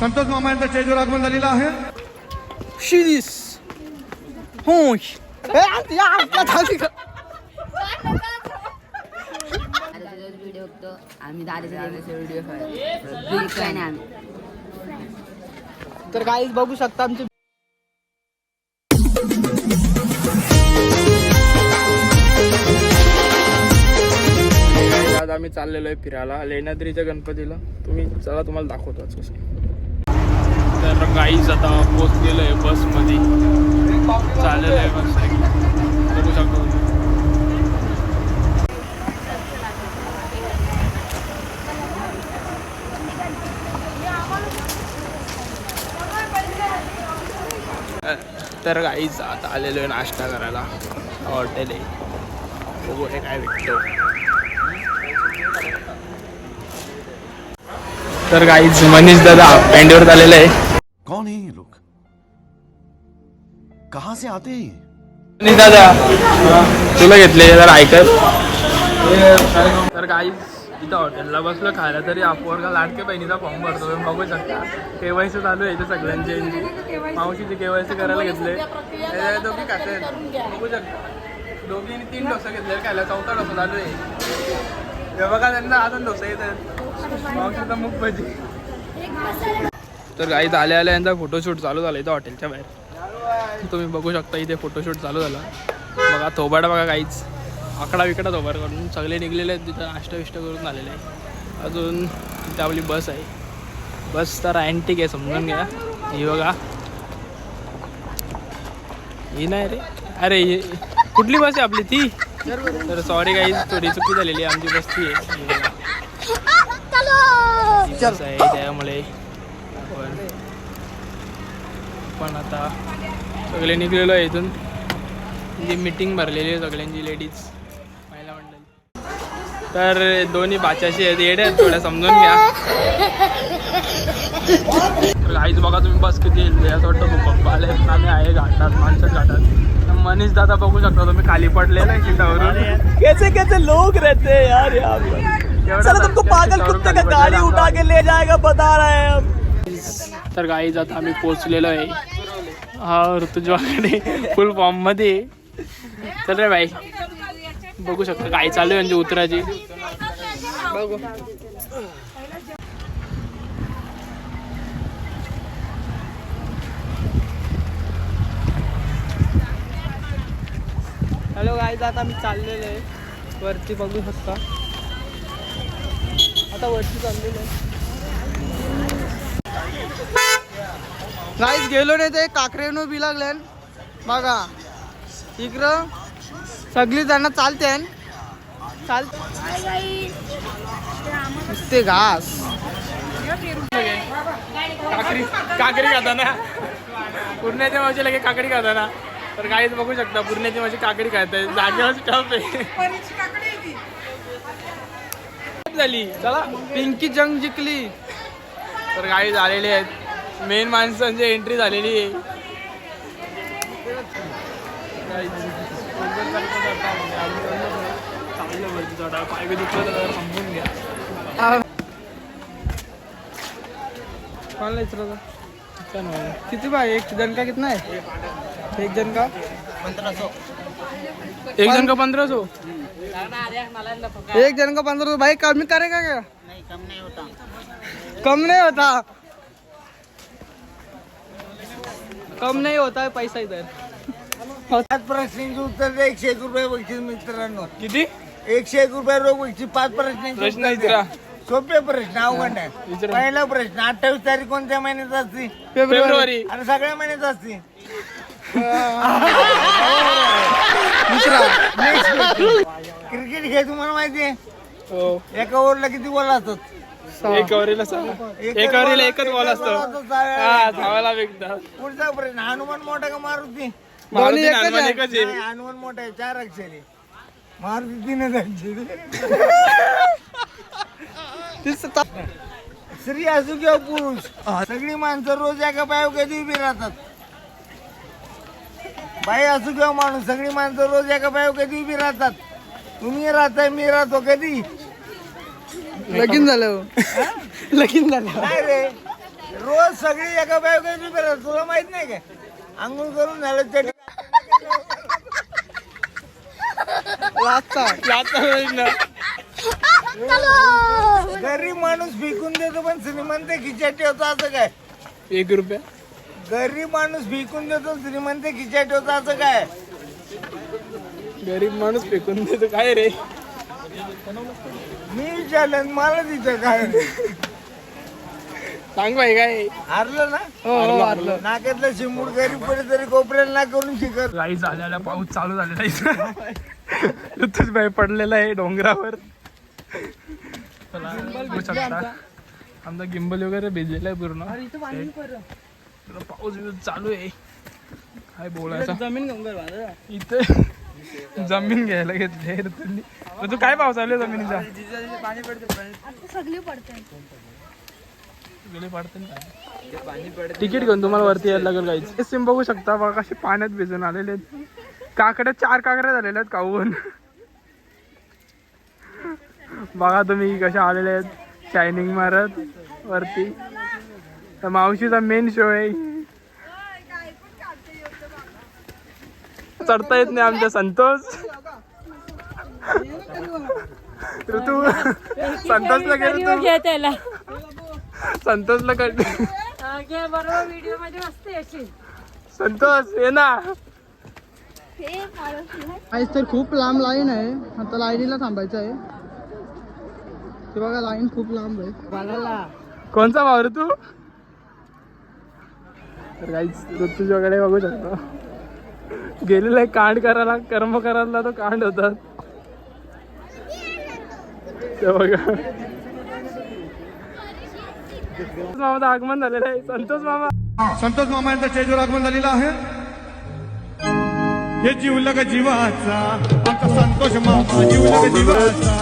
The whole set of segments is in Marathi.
संतोष मामा यांचा स्टेजवर आगमन झालेला आहे. शिरीष होश व्हिडिओ बघतो आम्ही दादाचे व्हिडिओ काय नाही आम्ही. तर काहीच बघू शकता आमचे आज आम्ही चाललेलो आहे फिरायला लेण्याद्रीच्या गणपतीला. चला तुम्हाला दाखवतो आज कसं. तर गाईज आता पोस्ट गेलो आहे बसमध्ये चाललेलं आहे बस बघू शकतो. तर गाईज आता आलेलो आहे नाश्ता करायला. हॉटेल आहे बघू हे काय भेटतो. तर गाईज मनीष दादा पेंडीवर आलेले आहे. कौन है ये लोग, कहाँ से आते हैं? मनीष दादा तुला घेतले जरा ऐकत. तर गाईज इथं हॉटेलला बसलो खायला तरी अपोरगा लाडके बहिणीचा फॉर्म भरतो. बघू शकता केवायसी चालू आहे इथे सगळ्यांचे. मावशीचे केवायसी करायला घेतले. दोघी खाते बघू शकता. दोघींनी 3 डोसा घेतले खायला. 4था डोसा चालू आहे. हे बघा त्यांना अजून डोसा येतात. मावशीचा मुख भजी. तर गाईत आल्या आल्या यांचा फोटोशूट चालू झाला इथं हॉटेलच्या बाहेर. तुम्ही बघू शकता इथे फोटोशूट चालू झाला. बघा थोबाडा बघा काहीच आकडा विकडा थोबाड करून सगळे निघलेले आहेत. तिथं नाश्ता विष्टा करून आलेले आहे. अजून तिथे आपली बस आहे. बस तर अँटिक आहे समजून घ्या. ही बघा ही नाही रे. अरे ही कुठली बस आहे आपली ती. तर सॉरी काही थोडी चुकी झालेली आहे. आमची बस ती आहे. बस आहे त्यामुळे आपण आता सगळे निघलेलो आहे इथून. जी मीटिंग भरलेली आहे सगळ्यांची लेडीज महिला मंडळी. तर दोन्ही बाच्याशी आहेत येडे आहेत थोड्या समजून घ्या. तर आईच बघा तुम्ही बस किती येईल असं वाटतं भूकंप आले. आम्ही आहे घाटात माणसात घाटात. मनीष दादा बघू शकता तुम्ही खाली पडलेला आहे सीटावरून. कैसे कैसे लोग रहते हैं यार यहाँ पर. चलो तुमको पागल कुत्ते का गाड़ी उठा के ले जाएगा बता रहे हैं हम. तर गाईज आता आम्ही पोहोचलेलो आहे. हा ऋतुजवाकडे फुल फॉर्म मध्ये. चल रे भाई बघू शकता गाई चालू आहे म्हणजे उतराची. बघू हॅलो गाईज आता आम्ही चाललेलो आहे वरती बघू शकता. आता वरती चाललेलो आहे. गाईज गेलो नाही ते काकरेनं बी लागले बघा इकडं सगळी त्यांना चालते ते घास काकडी खाताना पुरण्याच्या मावशी लगे काकडी खाताना. तर गाईज बघू शकता पुरण्याची मावशी काकडी खात आहे. जागेवर स्टॉप आहे झाली. चला पिंकी जंग जिंकली. तर गाईज आलेली आहेत मेन माणसांची एंट्री झालेली आहे. पाय दुखलं समजून घ्या. कोणाला विचारलं किती भाई एक जन का कितना है. एक जन का 1500. एक जन का 1500. एक जन का 1500. भाई कम करेगा क्या. नहीं कम नहीं होता. कम नहीं होता. कम नहीं होता है पैसा इधर. प्रश्नांची उत्तर 101 रुपये बक्षीस मित्रांनो. किती 101 रुपये रोख बक्षीस. 5 प्रश्न प्रश्नांची विचारा. सोपे प्रश्न अवघड नाही. पहिला प्रश्न 28 तारीख कोणत्या महिन्यात असते. फेब्रुवारी. आणि सगळ्या महिन्यात असते. दुसरा क्रिकेट खेळ तुम्हाला माहिती आहे. हो एका ओव्हरला किती बॉल असतात. एक ओव्हरीला एकच बॉल असतो. हा धावायला भेटतात. पुढचा प्रश्न हनुमान मोठा का मारुती. मारुती हनुमान एकच आहे. नाही, हनुमान मोठा आहे 4 अक्षरी. मारुती 3 अक्षरी. स्त्री असू किंवा पुरुष सगळी माणसं रोज एका पायावर कधी उभी राहतात. बाई असू किंवा माणूस सगळी माणसं रोज एका पायावर कधी उभी राहतात. तुम्ही राहताय मी राहतो कधी. लगीन झालं लगीन झालं नाही रे रोज सगळी एका बायको काही उभी राहतात. तुला माहित नाही काय? अंघोळ करून झालं चटी गरीब माणूस फेकून देतो पण श्रीमंत खिच्यात ठेवतो असं काय? 1 रुपया. गरीब माणूस फेकून देतो श्रीमंत खिच्यात ठेवतो असं काय? गरीब माणूस फेकून देतो काय रे? मी विचारलं मला तिथं काय सांग भाई काय हारलं ना. हो हारलं. नाक्यातलं शिमूड गरीब पडे तरी कोपऱ्याला ना करून शिकत. गाई झालेला पाऊस चालू झालेला इथं. ऋतुज भाई पडलेला आहे डोंगरावर. चला, बघू शकता आमचा गिंबल वगैरे भिजलेला आहे पूर्ण. पाऊस चालू आहे काय बोलायचं. इथे जमीन घ्यायला घेतली ऋतूंनी. तू काय पाऊस चालू आहे जमिनीचा? तिकीट घेऊन तुम्हाला वरती यायला लागेल गाईच. सिम बघू शकता बघा कशी पाण्यात भिजून आलेले आहेत. काकड्या 4 काकड्या झालेल्या आहेत खाऊन. बघा तुम्ही कशा आलेल्या आहेत शायनिंग मारत वरती. तर मावशीचा मेन शो आहे. चढता येत नाही आमच्या संतोष. ऋतू संतोषला गेलो त्याला संतोषला बरोबर व्हिडिओ मध्ये मस्त येशील. संतोष ये ना. आज तर खूप लांब लाईन आहे. आता लाईनीला थांबायचं आहे. ते बघा लाईन खूप लांब आहे. कोणचा भाव ऋतू? तर काहीच ऋतूच्याकडे बघू शकतो गेलेला आहे कांड करायला. कर्म करायला तो कांड होतात ते बघा. मामाचं आगमन झालेलं आहे. संतोष मामा. संतोष मामा यांचं स्टेजवर आगमन झालेलं आहे. हे जीवलग जीवाचा आमचा संतोष मामा जीवलग जीवाचा.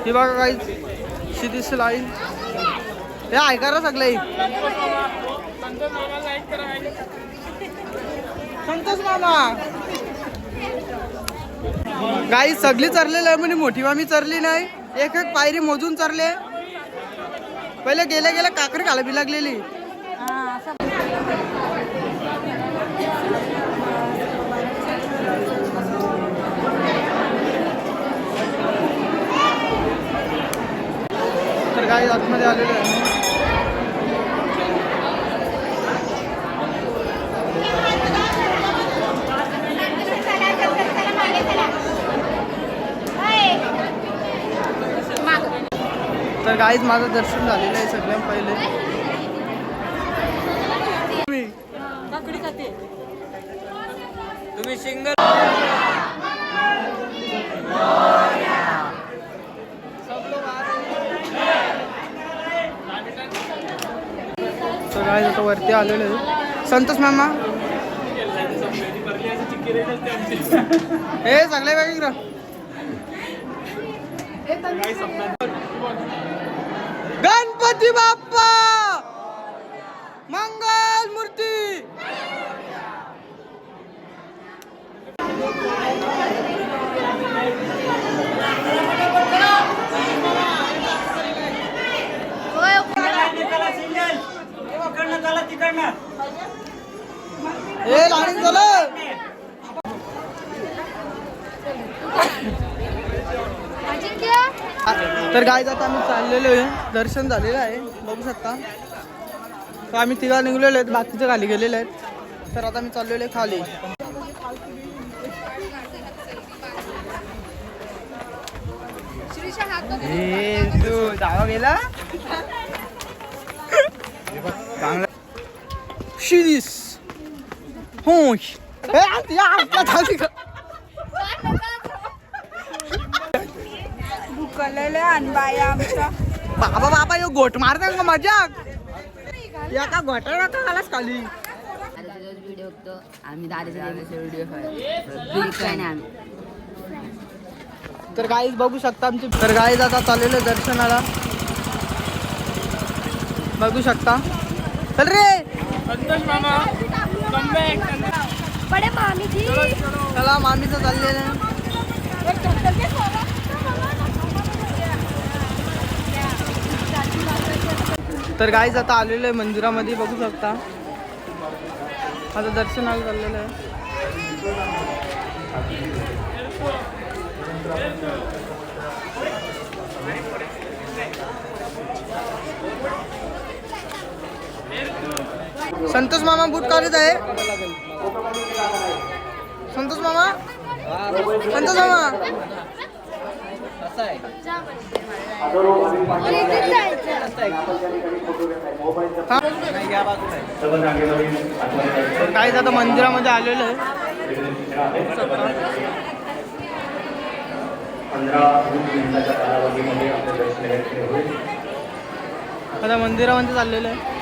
हे बघा काहीच शिदीस लाईन. हे ऐका ना सगळे. संतोष मामा गाई सगळी चरलेली आहे म्हणजे मोठी मामी चरली नाही. एक एक पायरी मोजून चरले. पहिले गेल्या गेल्या काकरी घालावी लागलेली. तर गाई आतमध्ये आलेले आहे. तर गाईज माझं दर्शन झालेलं आहे सगळ्यात पहिले. तुम्ही सिंगल तर गाईज आता वरती आलेलं आहे. संतोष मामा हे सगळे वेगळे गणपती बाप्पा मंगल मूर्ती. हे लाईन झालं. तर गाईज आता आम्ही चाललेलो आहे. दर्शन झालेलं आहे बघू शकता. तर आम्ही तिघा निघलेलो आहेत. बाकीचे खाली गेलेले आहेत. तर आता आम्ही चाललेलो आहे खाली. जावा गेला शिरीस हो बाबा बाबा यो गोट मारता का मजा. या का घोटाळा का आलास खाली. व्हिडिओ बघतो आम्ही. दादाचे व्हिडिओ काय नाही आम्ही. तर गाईज बघू शकता आमची. तर गाईज आता चाललेलं दर्शनाला बघू शकता. चल रे संतोष मामा बडे मामी जी चला मामीचं चाललेलं आहे. तर गाईज आता आलेलो आहे मंदिरामध्ये, बघू शकता. आता दर्शनाला चाललेलं आहे. संतोष मामा बूट काढत आहे. संतोष मामा, संतोष मामा काय आता मंदिरामध्ये आलेलं आहे. आता मंदिरामध्ये चाललेलं आहे.